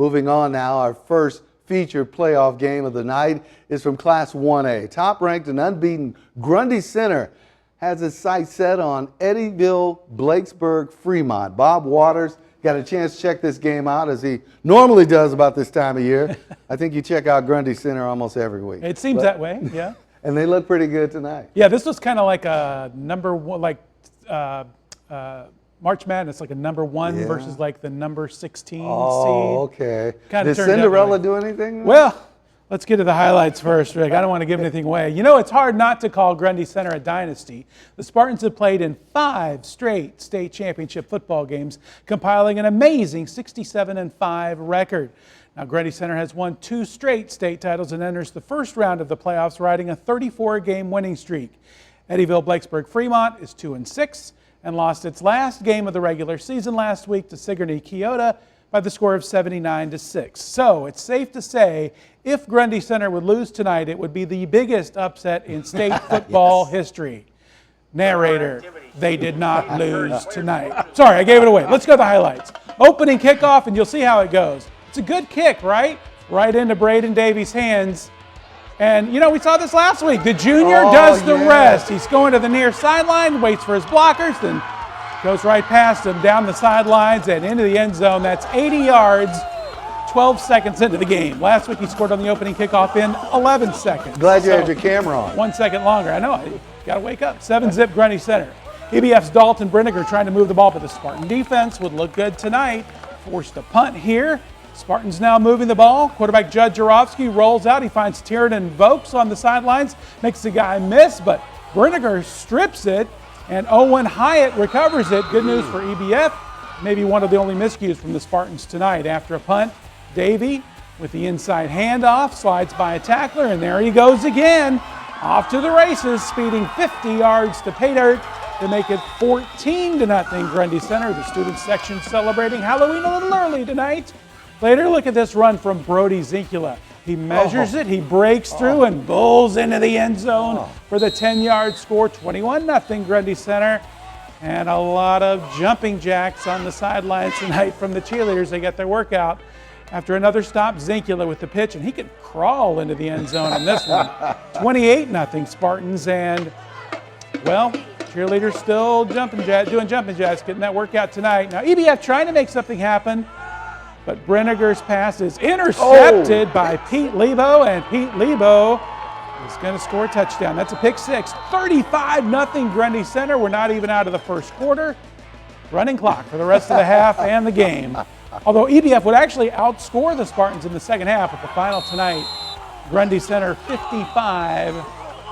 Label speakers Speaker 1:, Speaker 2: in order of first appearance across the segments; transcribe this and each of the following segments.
Speaker 1: Moving on now, our first featured playoff game of the night is from Class 1A. Top-ranked and unbeaten Grundy Center has its sights set on Eddyville, Blakesburg-Fremont. Bob Waters got a chance to check this game out, as he normally does about this time of year. I think you check out Grundy Center almost every week.
Speaker 2: It seems that way, yeah.
Speaker 1: And they look pretty good tonight.
Speaker 2: Yeah, this was kind of like a number one, like March Madness, like a number one versus like the number 16 seed.
Speaker 1: Oh, okay.
Speaker 2: Kinda
Speaker 1: Did Cinderella do anything?
Speaker 2: Well, let's get to the highlights first, Rick. I don't want to give anything away. You know, it's hard not to call Grundy Center a dynasty. The Spartans have played in 5 straight state championship football games, compiling an amazing 67-5 record. Now, Grundy Center has won 2 straight state titles and enters the first round of the playoffs, riding a 34-game winning streak. Eddyville Blakesburg-Fremont is 2-6 and lost its last game of the regular season last week to Sigourney Keota by the score of 79-6. So it's safe to say, if Grundy Center would lose tonight, it would be the biggest upset in state football history. Narrator, they did not lose tonight. Sorry, I gave it away. Let's go to the highlights. Opening kickoff, and you'll see how it goes. It's a good kick, right? Right into Braden Davies' hands. And, you know, we saw this last week. The junior does the rest. He's going to the near sideline, waits for his blockers, then goes right past him, down the sidelines, and into the end zone. That's 80 yards, 12 seconds into the game. Last week he scored on the opening kickoff in 11 seconds.
Speaker 1: Glad you had your camera on.
Speaker 2: 1 second longer. I know, I got to wake up. 7-zip Grundy Center. EBF's Dalton Brinniger trying to move the ball, but the Spartan defense would look good tonight. Forced a punt here. Spartans now moving the ball. Quarterback Judd Jarofsky rolls out. He finds Tiernan Vokes on the sidelines. Makes the guy miss, but Brinniger strips it, and Owen Hyatt recovers it. Good news for EBF. Maybe one of the only miscues from the Spartans tonight. After a punt, Davey with the inside handoff, slides by a tackler, and there he goes again. Off to the races, speeding 50 yards to pay dirt to make it 14-0 Grundy Center. The student section celebrating Halloween a little early tonight. Later, look at this run from Brody Zinkula. He measures it, he breaks through and bowls into the end zone for the 10-yard score. 21-0 Grundy Center. And a lot of jumping jacks on the sidelines tonight from the cheerleaders. They got their workout. After another stop, Zinkula with the pitch, and he could crawl into the end zone in this one. 28-0 Spartans, and, well, cheerleaders still doing jumping jacks, getting that workout tonight. Now, EBF trying to make something happen, but Brinniger's pass is intercepted by Pete Lebo, and Pete Lebo is going to score a touchdown. That's a pick 6. 35-0 Grundy Center. We're not even out of the first quarter. Running clock for the rest of the half and the game. Although EBF would actually outscore the Spartans in the second half, but the final tonight, Grundy Center 55,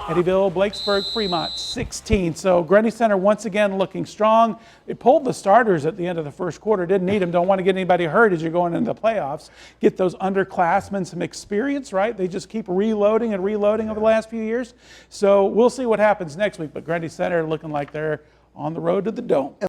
Speaker 2: Eddyville Blakesburg-Fremont 16. So Grundy Center once again looking strong. It pulled the starters at the end of the first quarter. Didn't need them. Don't want to get anybody hurt as you're going into the playoffs. Get those underclassmen some experience, right? They just keep reloading and reloading over the last few years. So we'll see what happens next week. But Grundy Center looking like they're on the road to the Dome.